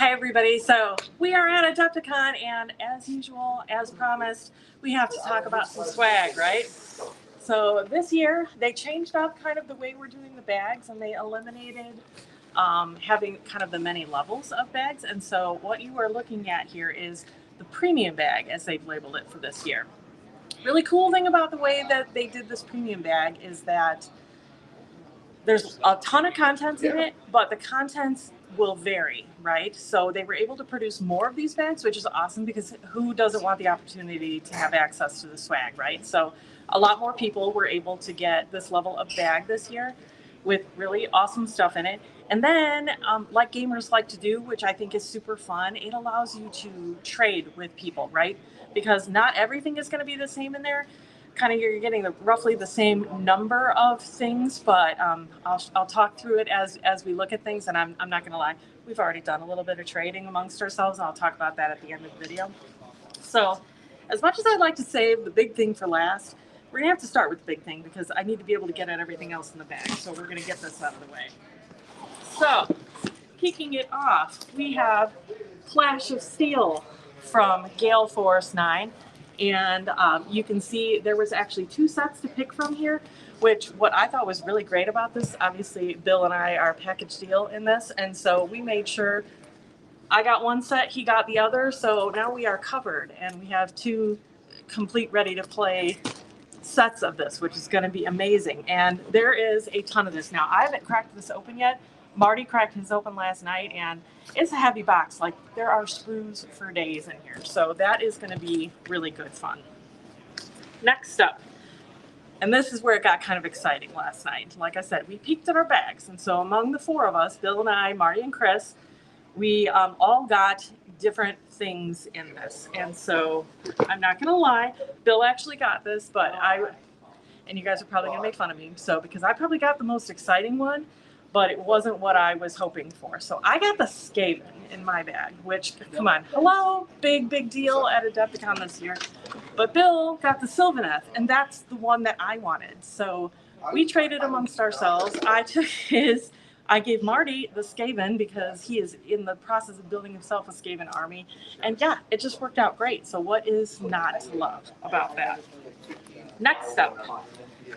Hi everybody, so we are at Adepticon, and as usual, as promised, we have to talk about some swag, right? So this year, they changed up kind of the way we're doing the bags, and they eliminated having kind of the many levels of bags. And so what you are looking at here is the premium bag, as they've labeled it for this year. Really cool thing about the way that they did this premium bag is that there's a ton of contents in it, but the contents will vary, right? So they were able to produce more of these bags, which is awesome because who doesn't want the opportunity to have access to the swag, right? So a lot more people were able to get this level of bag this year with really awesome stuff in it. And then, like gamers like to do, which I think is super fun, it allows you to trade with people, right? Because not everything is going to be the same in there. Kind of you're getting roughly the same number of things, but I'll talk through it as we look at things. And I'm not going to lie, we've already done a little bit of trading amongst ourselves, and I'll talk about that at the end of the video. So as much as I'd like to save the big thing for last, we're going to have to start with the big thing because I need to be able to get at everything else in the bag. So we're going to get this out of the way. So kicking it off, we have Clash of Steel from Gale Force 9. And you can see there was actually 2 sets to pick from here, which what I thought was really great about this, obviously Bill and I are package deal in this, and so we made sure I got one set, he got the other, so now we are covered, and we have 2 complete ready to play sets of this, which is going to be amazing. And there is a ton of this. Now, I haven't cracked this open yet. Marty cracked his open last night, and it's a heavy box. Like, there are screws for days in here. So that is going to be really good fun. Next up, and this is where it got kind of exciting last night. Like I said, we peeked at our bags. And so among the 4 of us, Bill and I, Marty and Chris, we all got different things in this. And so I'm not going to lie, Bill actually got this, but and you guys are probably going to make fun of me. So because I probably got the most exciting one, but it wasn't what I was hoping for. So I got the Skaven in my bag, which, come on, hello, big deal at Adepticon this year. But Bill got the Sylvaneth, and that's the one that I wanted. So we traded amongst ourselves. I gave Marty the Skaven because he is in the process of building himself a Skaven army. And yeah, it just worked out great. So what is not to love about that? Next up,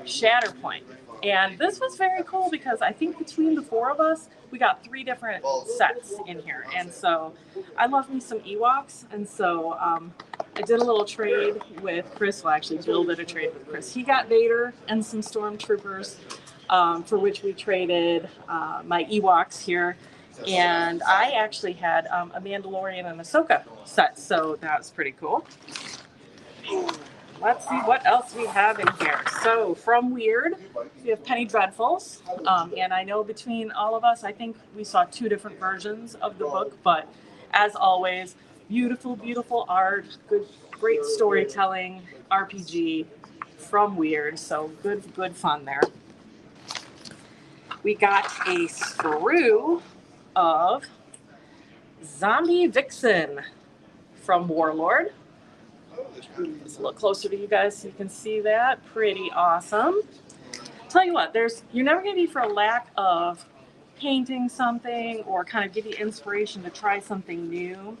Shatterpoint. And this was very cool because I think between the 4 of us, we got 3 different sets in here. And so I love me some Ewoks. And so I did a little trade with Chris. Well, actually, Bill did a trade with Chris. He got Vader and some Stormtroopers, for which we traded my Ewoks here. And I actually had a Mandalorian and Ahsoka set. So that was pretty cool. Let's see what else we have in here. So from Weird, we have Penny Dreadfuls. And I know between all of us, I think we saw 2 different versions of the book. But as always, beautiful, beautiful art, great storytelling, RPG from Weird. So good fun there. We got a sprue of Zombie Vixen from Warlord. Just a little closer to you guys so you can see that. Pretty awesome. Tell you what, you're never going to be for a lack of painting something or kind of give you inspiration to try something new.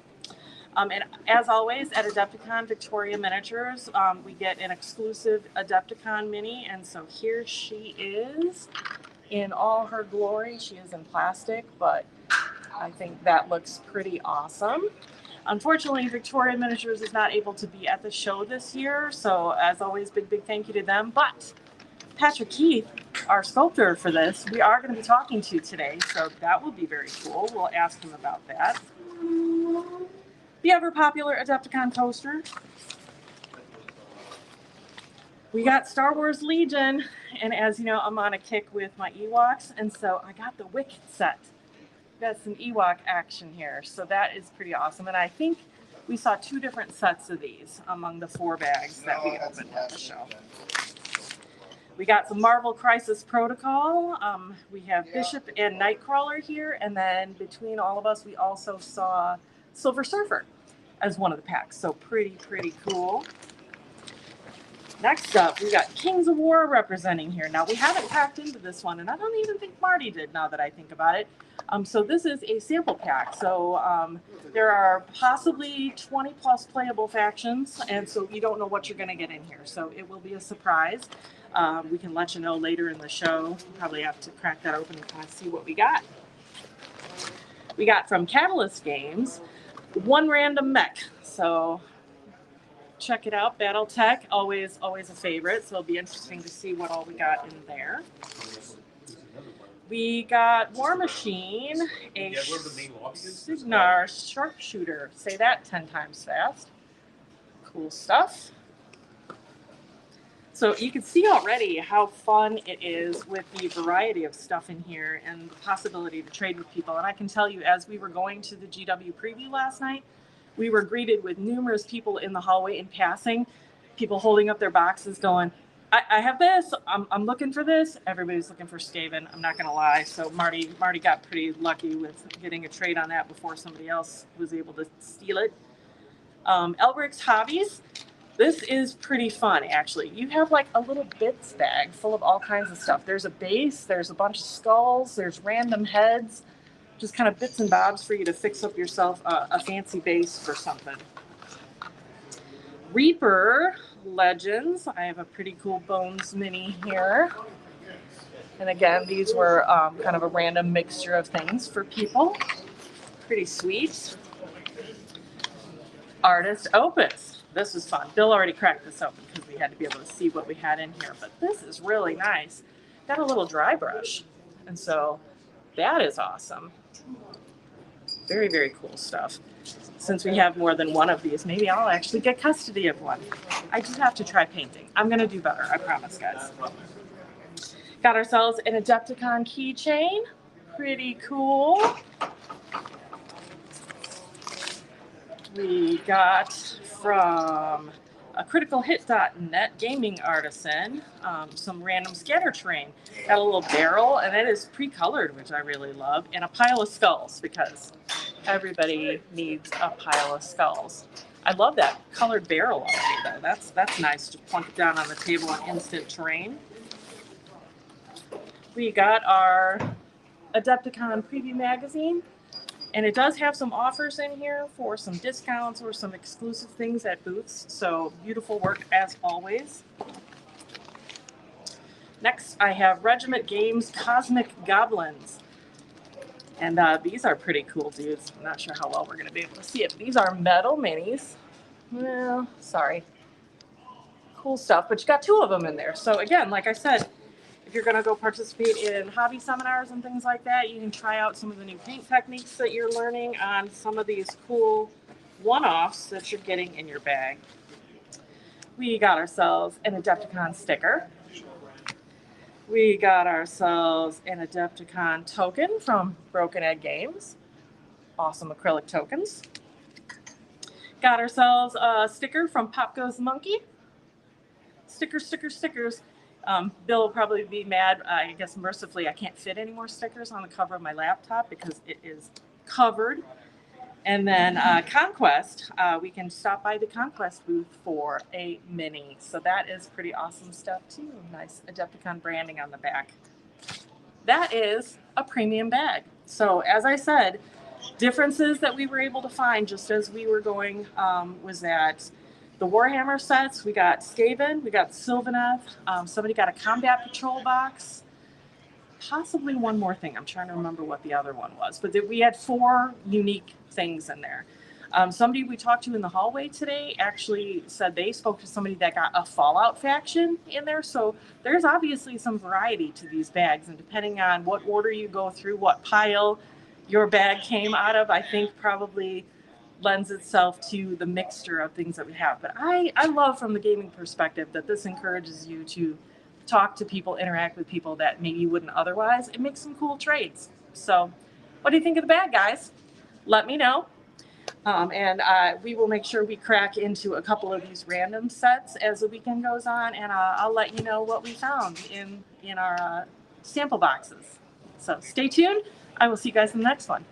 And as always, at Adepticon Victoria Miniatures, we get an exclusive Adepticon mini. And so here she is in all her glory. She is in plastic, but I think that looks pretty awesome. Unfortunately, Victoria Miniatures is not able to be at the show this year, so as always, big thank you to them. But Patrick Keith, our sculptor for this, we are going to be talking to today, so that will be very cool. We'll ask him about that. The ever-popular Adepticon coaster. We got Star Wars Legion, and as you know, I'm on a kick with my Ewoks, and so I got the Wicked set. Got some Ewok action here, so that is pretty awesome. And I think we saw 2 different sets of these among the 4 bags that we opened at the show. We got some Marvel Crisis Protocol. We have Bishop and Nightcrawler here, and then between all of us, we also saw Silver Surfer as one of the packs. So pretty cool. Next up, we got Kings of War representing here. Now, we haven't packed into this one, and I don't even think Marty did now that I think about it. So this is a sample pack. So there are possibly 20 plus playable factions, and so you don't know what you're going to get in here. So it will be a surprise. We can let you know later in the show. We'll probably have to crack that open and kind of see what we got. We got from Catalyst Games, one random mech. So check it out, BattleTech, always a favorite. So it'll be interesting to see what all we got in there. We got War Machine, a Signar sharpshooter. Say that 10 times fast. Cool stuff. So you can see already how fun it is with the variety of stuff in here and the possibility to trade with people. And I can tell you, as we were going to the GW preview last night, we were greeted with numerous people in the hallway in passing, people holding up their boxes going, I have this, I'm looking for this. Everybody's looking for Skaven, I'm not gonna lie. So Marty got pretty lucky with getting a trade on that before somebody else was able to steal it. Elric's Hobbies. This is pretty fun, actually. You have like a little bits bag full of all kinds of stuff. There's a base, there's a bunch of skulls, there's random heads, just kind of bits and bobs for you to fix up yourself a fancy base for something. Reaper Legends. I have a pretty cool Bones mini here. And again, these were kind of a random mixture of things for people. Pretty sweet. Artist Opus. This was fun. Bill already cracked this open because we had to be able to see what we had in here. But this is really nice. Got a little dry brush. And so that is awesome. Very, very cool stuff. Since we have more than one of these, maybe I'll actually get custody of one. I do have to try painting. I'm going to do better, I promise, guys. Got ourselves an Adepticon keychain. Pretty cool. We got from a criticalhit.net gaming artisan some random scatter terrain. Got a little barrel, and it is pre-colored, which I really love, and a pile of skulls, because everybody needs a pile of skulls. I love that colored barrel already, though. That's nice to plunk it down on the table on instant terrain. We got our Adepticon preview magazine, and it does have some offers in here for some discounts or some exclusive things at booths. So beautiful work as always. Next, I have Regiment Games Cosmic Goblins. And these are pretty cool dudes. I'm not sure how well we're going to be able to see it. These are metal minis. Well, sorry. Cool stuff, but you got two of them in there. So again, like I said, if you're going to go participate in hobby seminars and things like that, you can try out some of the new paint techniques that you're learning on some of these cool one-offs that you're getting in your bag. We got ourselves an Adepticon sticker. We got ourselves an Adepticon token from Broken Egg Games. Awesome acrylic tokens. Got ourselves a sticker from Pop Goes the Monkey. Stickers. Bill will probably be mad. I guess mercifully I can't fit any more stickers on the cover of my laptop because it is covered. And then Conquest, we can stop by the Conquest booth for a mini. So that is pretty awesome stuff too. Nice Adepticon branding on the back. That is a premium bag. So as I said, differences that we were able to find just as we were going was that the Warhammer sets, we got Skaven, we got Sylvaneth, somebody got a Combat Patrol box, possibly one more thing. I'm trying to remember what the other one was, but we had 4 unique things in there. Somebody we talked to in the hallway today actually said they spoke to somebody that got a Fallout faction in there. So there's obviously some variety to these bags, and depending on what order you go through, what pile your bag came out of, I think probably lends itself to the mixture of things that we have. But I love from the gaming perspective that this encourages you to talk to people, interact with people that maybe you wouldn't otherwise, and make some cool trades. So what do you think of the bag, guys? Let me know. And we will make sure we crack into a couple of these random sets as the weekend goes on, and I'll let you know what we found in our sample boxes. So stay tuned. I will see you guys in the next one.